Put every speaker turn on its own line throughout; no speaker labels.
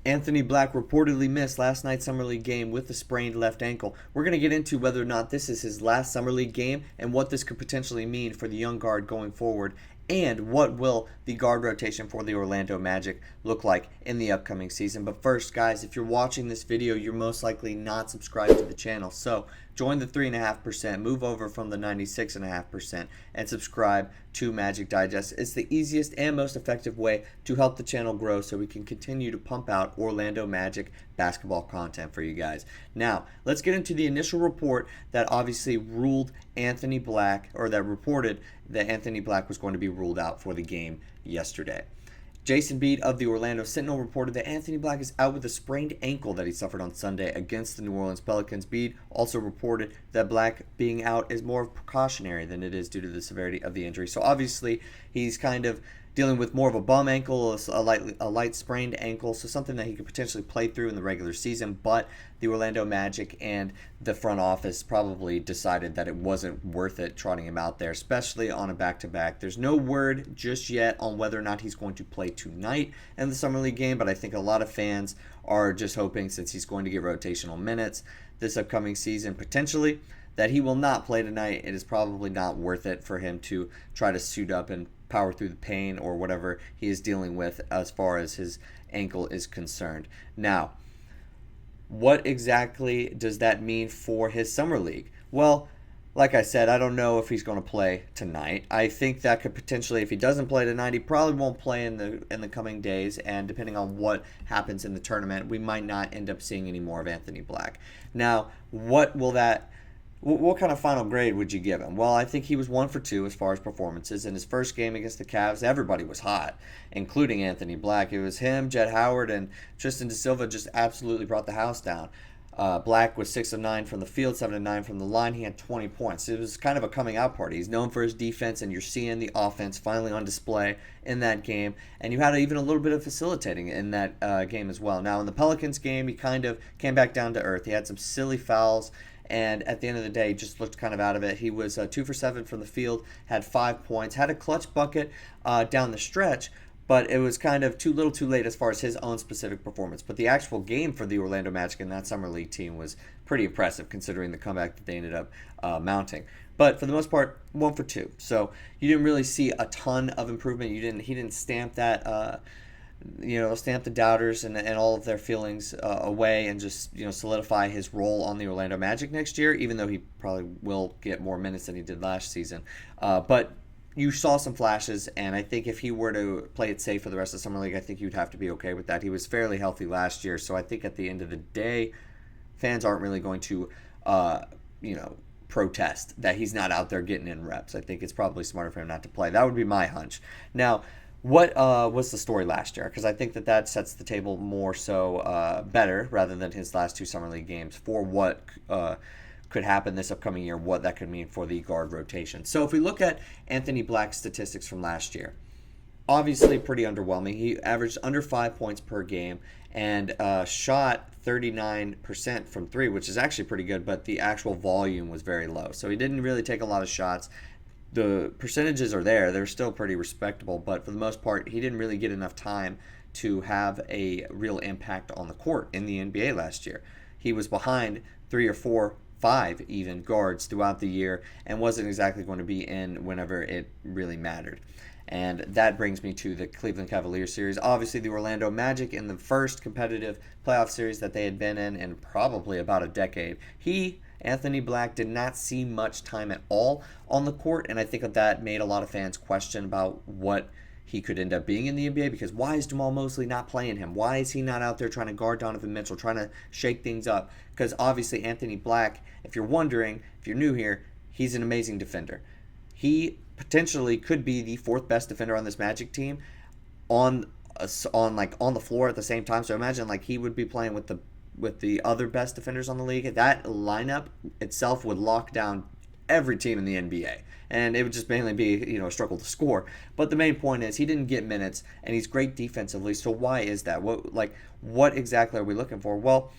Anthony Black reportedly missed last night's Summer League game with a sprained left ankle. We're going to get into whether or not this is his last Summer League game and what this could potentially mean for the young guard going forward, and what will the guard rotation for the Orlando Magic look like in the upcoming season. But first, guys, if you're watching this video, you're most likely not subscribed to the channel. So join the 3.5%, move over from the 96.5%, and subscribe to Magic Digest. It's the easiest and most effective way to help the channel grow so we can continue to pump out Orlando Magic basketball content for you guys. Now, let's get into the initial report that obviously ruled Anthony Black, or that reported that Anthony Black was going to be ruled out for the game yesterday. Jason Beat of the Orlando Sentinel reported that Anthony Black is out with a sprained ankle that he suffered on Sunday against the New Orleans Pelicans. Beat also reported that Black being out is more precautionary than it is due to the severity of the injury. So obviously he's kind of dealing with more of a bum ankle, a light sprained ankle, so something that he could potentially play through in the regular season, but the Orlando Magic and the front office probably decided that it wasn't worth it trotting him out there, especially on a back-to-back. There's no word just yet on whether or not he's going to play tonight in the Summer League game, but I think a lot of fans are just hoping, since he's going to get rotational minutes this upcoming season, potentially, that he will not play tonight. It is probably not worth it for him to try to suit up and power through the pain or whatever he is dealing with as far as his ankle is concerned. Now, what exactly does that mean for his summer league? Well, like I said, I don't know if he's going to play tonight. I think that could potentially, if he doesn't play tonight, he probably won't play in the coming days, and depending on what happens in the tournament, we might not end up seeing any more of Anthony Black. Now, what kind of final grade would you give him? Well, I think he was 1 for 2 as far as performances. In his first game against the Cavs, everybody was hot, including Anthony Black. It was him, Jet Howard, and Tristan da Silva just absolutely brought the house down. Black was 6 of 9 from the field, 7 of 9 from the line. He had 20 points. It was kind of a coming out party. He's known for his defense, and you're seeing the offense finally on display in that game. And you had even a little bit of facilitating in that game as well. Now, in the Pelicans game, he kind of came back down to earth. He had some silly fouls, and at the end of the day, just looked kind of out of it. He was 2 for 7 from the field, had 5 points, had a clutch bucket down the stretch, but it was kind of too little too late as far as his own specific performance. But the actual game for the Orlando Magic and that Summer League team was pretty impressive considering the comeback that they ended up mounting. But for the most part, 1 for 2. So you didn't really see a ton of improvement. He didn't stamp that stamp the doubters and all of their feelings away, and just solidify his role on the Orlando Magic next year, even though he probably will get more minutes than he did last season. But you saw some flashes, and I think if he were to play it safe for the rest of the Summer League, I think you'd have to be okay with that. He was fairly healthy last year, so I think at the end of the day, fans aren't really going to protest that he's not out there getting in reps. I think it's probably smarter for him not to play. That would be my hunch. Now, what was the story last year? Because I think that sets the table more so better rather than his last 2 Summer League games for what could happen this upcoming year, what that could mean for the guard rotation. So if we look at Anthony Black's statistics from last year, obviously pretty underwhelming. He averaged under 5 points per game and shot 39% from 3, which is actually pretty good, but the actual volume was very low. So he didn't really take a lot of shots. The percentages are there. They're still pretty respectable, but for the most part, he didn't really get enough time to have a real impact on the court in the NBA last year. He was behind 3 or 4, 5 even guards throughout the year and wasn't exactly going to be in whenever it really mattered. And that brings me to the Cleveland Cavaliers series. Obviously, the Orlando Magic in the first competitive playoff series that they had been in probably about a decade. Anthony Black did not see much time at all on the court, and I think that made a lot of fans question about what he could end up being in the NBA, because why is Jamahl Mosley not playing him? Why is he not out there trying to guard Donovan Mitchell, trying to shake things up? Because obviously Anthony Black, if you're wondering, if you're new here, he's an amazing defender. He potentially could be the 4th best defender on this Magic team on the floor at the same time. So imagine he would be playing with the other best defenders on the league. That lineup itself would lock down every team in the NBA, and it would just mainly be a struggle to score. But the main point is he didn't get minutes, and he's great defensively. So why is that? What exactly are we looking for? Well,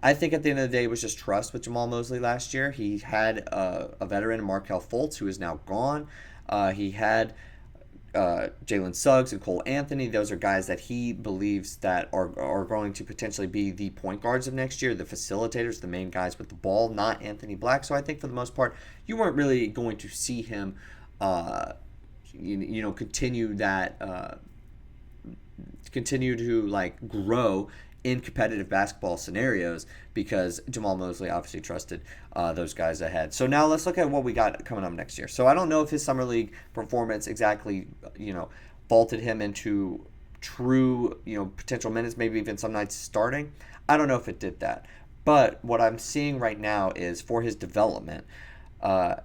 I think at the end of the day, it was just trust with Jamahl Mosley last year. He had a veteran, Markelle Fultz, who is now gone. He had Jalen Suggs and Cole Anthony. Those are guys that he believes that are going to potentially be the point guards of next year, the facilitators, the main guys with the ball, not Anthony Black. So I think for the most part, you weren't really going to see him, continue to like grow in competitive basketball scenarios because Jamahl Mosley obviously trusted those guys ahead. So now let's look at what we got coming up next year. So I don't know if his summer league performance exactly, vaulted him into true, potential minutes, maybe even some nights starting. I don't know if it did that. But what I'm seeing right now is for his development,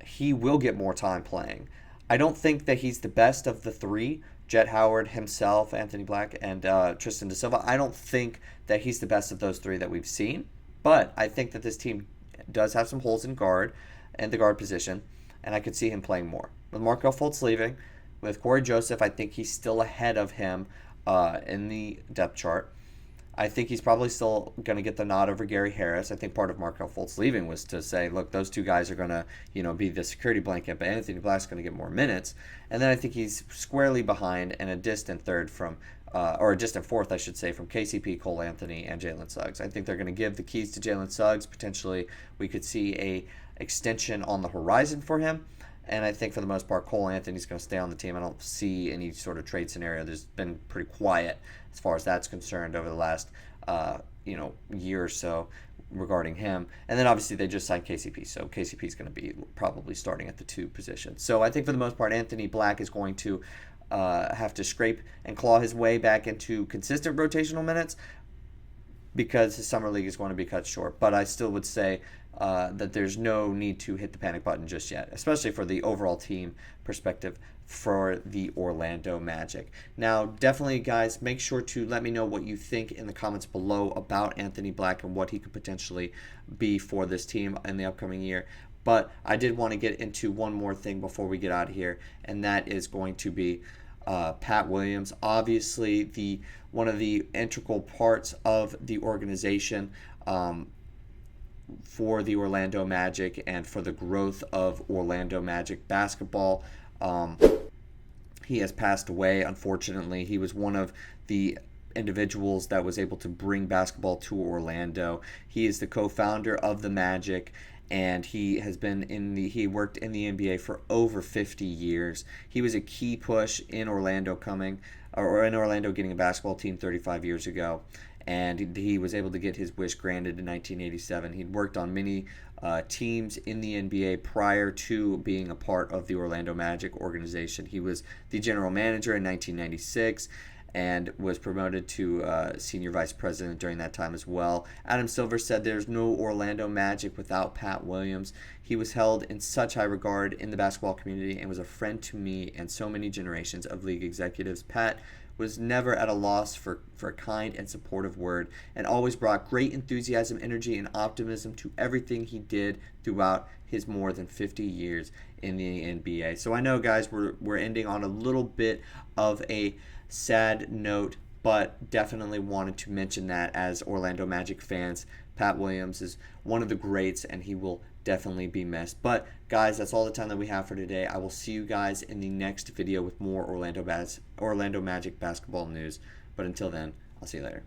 he will get more time playing. I don't think that he's the best of the three, Jet Howard, himself, Anthony Black, and Tristan Da Silva. I don't think that he's the best of those three that we've seen, but I think that this team does have some holes in guard and the guard position, and I could see him playing more. With Markelle Fultz leaving, with Corey Joseph, I think he's still ahead of him in the depth chart. I think he's probably still going to get the nod over Gary Harris. I think part of Markelle Fultz leaving was to say, look, those two guys are going to, be the security blanket, but Anthony Black's going to get more minutes. And then I think he's squarely behind and a distant third from, or a distant fourth, I should say, from KCP, Cole Anthony, and Jalen Suggs. I think they're going to give the keys to Jalen Suggs. Potentially, we could see a extension on the horizon for him. And I think for the most part, Cole Anthony's going to stay on the team. I don't see any sort of trade scenario. There's been pretty quiet as far as that's concerned over the last, year or so regarding him. And then obviously they just signed KCP, so KCP is going to be probably starting at the 2 position. So I think for the most part, Anthony Black is going to have to scrape and claw his way back into consistent rotational minutes because his summer league is going to be cut short. But I still would say that there's no need to hit the panic button just yet, especially for the overall team perspective for the Orlando Magic. Now, definitely, guys, make sure to let me know what you think in the comments below about Anthony Black and what he could potentially be for this team in the upcoming year. But I did want to get into one more thing before we get out of here, and that is going to be Pat Williams, obviously one of the integral parts of the organization for the Orlando Magic and for the growth of Orlando Magic basketball. He has passed away, unfortunately. He was one of the individuals that was able to bring basketball to Orlando. He is the co-founder of the Magic, and he worked in the NBA for over 50 years. He was a key push in Orlando getting a basketball team 35 years ago. And he was able to get his wish granted in 1987. He'd worked on many teams in the NBA prior to being a part of the Orlando Magic organization. He was the general manager in 1996 and was promoted to senior vice president during that time as well. Adam Silver said there's no Orlando Magic without Pat Williams. He was held in such high regard in the basketball community and was a friend to me and so many generations of league executives. Pat was never at a loss for a kind and supportive word, and always brought great enthusiasm, energy, and optimism to everything he did throughout his more than 50 years in the NBA. So I know, guys, we're ending on a little bit of a sad note, but definitely wanted to mention that as Orlando Magic fans. Pat Williams is one of the greats, and he will definitely be missed. But guys, that's all the time that we have for today. I will see you guys in the next video with more Orlando Magic basketball news. But until then, I'll see you later.